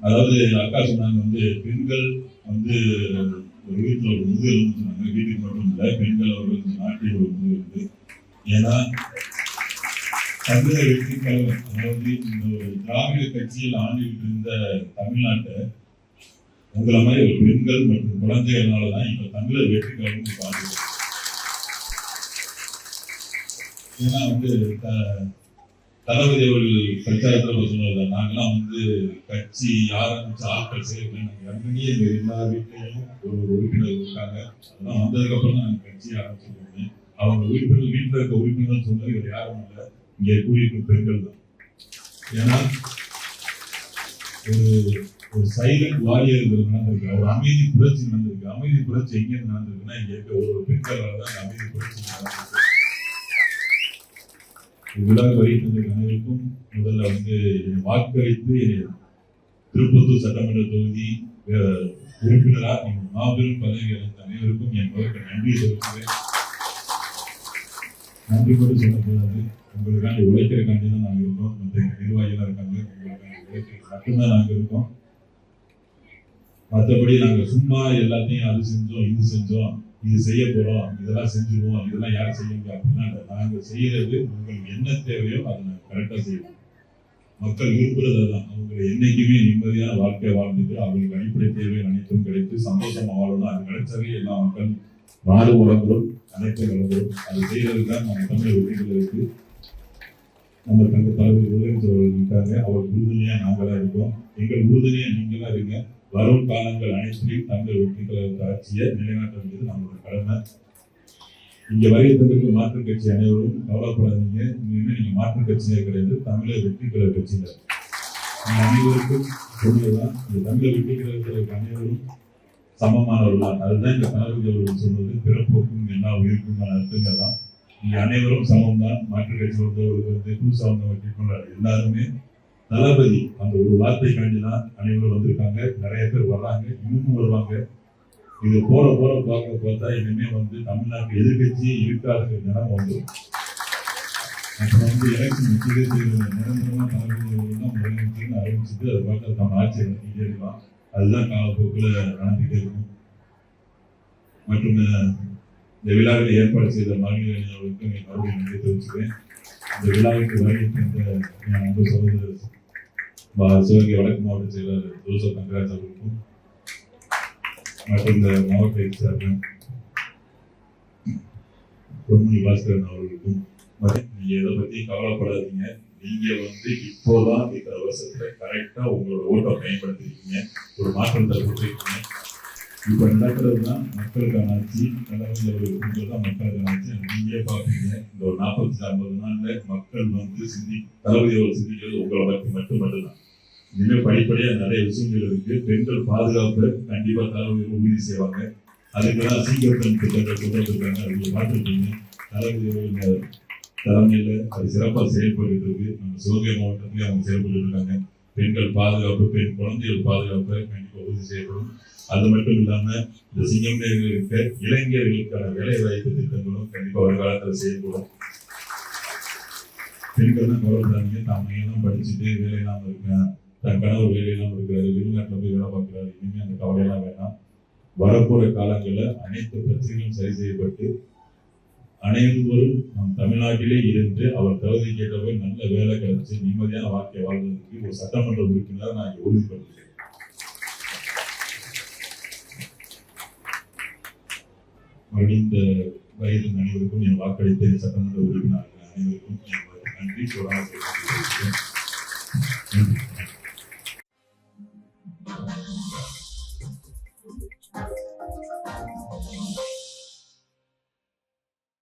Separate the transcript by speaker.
Speaker 1: அதாவது அக்கா சொன்னாங்க வந்து பெண்கள் வந்து ஒரு வீட்டில் ஒரு முதுகெலும்புன்னு சொன்னாங்க. வீட்டுக்கு மட்டும் இல்லை, பெண்கள் அவர்கள் நாட்டில் ஒரு முதுகெலும்பு. ஏன்னா தமிழக வெற்றி கழகம், அதாவது இந்த ஒரு திராவிட கட்சியில் ஆண்டுகிட்டு இருந்த தமிழ்நாட்டை உங்களை மாதிரி ஒரு பெண்கள் மற்றும் குழந்தைகள்னாலதான் இப்ப தமிழர் வெற்றி கழகம் பாருங்க. ஏன்னா வந்து தளபதி அவர்கள் பிரச்சாரத்தில் சொன்னதுதான், நாங்கெல்லாம் வந்து கட்சி ஆரம்பிச்ச ஆட்கள் செய்யணும். நாங்கள் எல்லா வீட்லையும் ஒரு உறுப்பினர் இருக்காங்க. அதெல்லாம் வந்ததுக்கு அப்புறம் தான் நாங்கள் கட்சி ஆரம்பிச்சிருக்கோம். அவங்க உறுப்பினர் வீட்டில் இருக்க உறுப்பினர் சொன்னது இவர் யாரும் இல்லை, இங்கே கூடியிருக்கும் பெண்கள் தான். ஏன்னா ஒரு சைலண்ட் வாரியர் நடந்திருக்கு, ஒரு அமைதி புரட்சி நடந்திருக்கு. அமைதி புரட்சி எங்க நடந்திருக்குன்னா இங்க இருக்க ஒரு பெண்களால் தான் அமைதி புரட்சி நடந்திருக்கு. விழா வருகின்ற அனைவருக்கும் முதல்ல வந்து வாக்களித்து திருப்பத்தூர் சட்டமன்ற தொகுதி உறுப்பினராக மாபெரும் பதவி அளித்த அனைவருக்கும் என் முதல்ல நன்றி சொல்லுகிறேன். நன்றி கூட சொல்லக்கூடாது, உங்களுக்காண்டி உழைக்கிறக்காண்டி தான் நாங்கள் இருக்கோம். மற்ற நிர்வாகிகளாக இருக்காங்க, உங்களுக்காண்டி உழைக்கிறது மட்டும்தான் நாங்கள் இருக்கோம். மற்றபடி நாங்கள் சும்மா எல்லாத்தையும் அது செஞ்சோம் இது செஞ்சோம் இது செய்ய போறோம் இதெல்லாம் செஞ்சுருவோம் இதெல்லாம் யாரும் செய்யுங்க அப்படின்னா நாங்கள் செய்யறது உங்களுக்கு என்ன தேவையோ அதை நாங்கள் கரெக்டாக செய்வோம். மக்கள் விரும்புறது தான், அவங்க என்னைக்குமே நிம்மதியான வாழ்க்கை வாழ்ந்துட்டு அவங்களுக்கு அடிப்படை தேவை அனைத்தும் கிடைத்து சந்தோஷமா வாழணும். அது கிடைச்சாவே எல்லா மக்கள் நாடு வளர்ந்துடும், அனைத்து வளர்ந்துடும். அது செய்யறதுக்கு தான் நம்ம தமிழ் வெற்றிகளுக்கு நம்ம தங்க தலைவர் முதலமைச்சர் இருக்காங்க. அவர் உறுதுணையா நாங்களாம் இருக்கோம், எங்கள் உறுதுணையா நீங்களா இருங்க. வரும் காலங்கள் அனைத்திலையும் தமிழர் வெற்றி கழக ஆட்சியை நிலைநாட்ட வேண்டியது நம்மளோட கடமை. இங்க வருகை தந்திருக்கும் மாற்றுக் கட்சி அனைவரும் கவலைப்படாதீங்க, இனிமே நீங்க மாற்றுக் கட்சியே கிடையாது, தமிழர் வெற்றி கழக கட்சியில அனைவருக்கும் சொன்னதுதான். இந்த தமிழர் வெற்றி கழகத்திற்கு அனைவரும் சமமானவர்கள். அதுதான் இந்த தளபதி அவர்கள் சொன்னது, பிறப்புக்கும் எல்லா உயிருக்கும் அர்த்தங்க தான். இங்க அனைவரும் சமம் தான். மாற்றுக் கட்சி வந்து புதுசா வந்தவர்கள் எல்லாருமே தளபதி அந்த ஒரு வார்த்தை காண்டிதான் அனைவரும் வந்திருக்காங்க. நிறைய பேர் வர்றாங்க, இன்னும் வருவாங்க. இது போற பார்த்தா இனிமே வந்து தமிழ்நாட்டு எதிர்கட்சியே இருக்காது நிலைமை வந்துடும். அப்புறம் வந்து எலெக்ஷன் நிரந்தரமா தலைவர்கள்லாம் முதலமைச்சர்னு அறிவிச்சுட்டு அதை பார்த்து நம்ம ஆட்சி நடத்திக்கிட்டே இருக்கலாம். அதுதான் காலப்போக்கில் நடந்துகிட்டே இருக்கும். மற்றும் இந்த விழாவில் ஏற்பாடு செய்த மாநில அவர்களுக்கு மறுபடியும் நன்றி தெரிவிச்சுக்கிறேன். இந்த விழாவுக்கு வருகின்ற அன்பு சகோதரர் சிவகங்கை வடக்கு மாவட்ட செயலாளர் ஜோசப் தங்கராஜ் அவர்களுக்கும் மற்றும் இந்த மாவட்ட சேர்மன் பொன்முனி பாஸ்கரன் அவர்களுக்கும் நீங்க எதை பத்தி கவலைப்படாதீங்க. நீங்க வந்து இப்போதான் இந்த வருஷத்துல கரெக்டா உங்களோட ஓட்டை பயன்படுத்திருக்கீங்க, ஒரு மாற்றத்தை போட்டிருக்கீங்க. இப்ப நடக்கிறதுதான் மக்களுக்கான ஆட்சி, தான் மக்களுக்கான ஆட்சி. நீங்களே பாப்பீங்க இந்த ஒரு 40-50 நாள்ல மக்கள் வந்து தளபதியோட சிந்திக்கிறது உங்களை பற்றி மட்டும்தான். இனிமேல் படிப்படியா நிறைய விஷயங்கள் இருக்கு. பெண்கள் பாதுகாப்பு கண்டிப்பா தளபதியோட உறுதி செய்வாங்க. அதுக்கெல்லாம் சீக்கிரம் திட்டங்கள் கொண்டு வந்திருக்காங்க, அவங்க பார்த்துருக்கீங்க. தளபதியோட தலைமையில அது சிறப்பாக செயல்பட்டு இருக்கு. நம்ம சிவகங்கை மாவட்டத்திலேயே அவங்க செயல்பட்டு இருக்காங்க. பெண்கள் பாதுகாப்பு, பெண் குழந்தைகள் பாதுகாப்பு கண்டிப்பா உறுதி செய்யப்படும். அது மட்டும் இல்லாம இந்த சிங்கம் இருக்க இளைஞர்களுக்கான வேலை வாய்ப்பு திட்டங்களும் கண்டிப்பா வருங்காலத்தில் செயல்படும். பெண்கள் தான் கவலைப்படாதீங்க, தான் மையெல்லாம் படிச்சுட்டு வேலை இல்லாம இருக்கேன், தன் கணவர் வேலை இல்லாம இருக்கிறாரு, வெளிநாட்டுல போய் வேலை பார்க்கிறாரு, இனிமே அந்த கவலையெல்லாம் வேணாம். வரப்போற காலங்களில் அனைத்து பிரச்சனைகளும் சரி செய்யப்பட்டு அனைவரும் நம் தமிழ்நாட்டிலே இருந்து அவர் தகுதி கேட்டவை நல்ல வேலை கிடைச்சு நிம்மதியான வாழ்க்கை வாழ்வதற்கு ஒரு சட்டமன்ற உறுப்பினராக நான் இங்கே உறுதிப்படுத்துகிறேன். மறுபடியும் இந்த வயது அனைவருக்கும் என் வாக்களித்த சட்டமன்ற உறுப்பினர்கள் அனைவருக்கும் நன்றி சொல்ல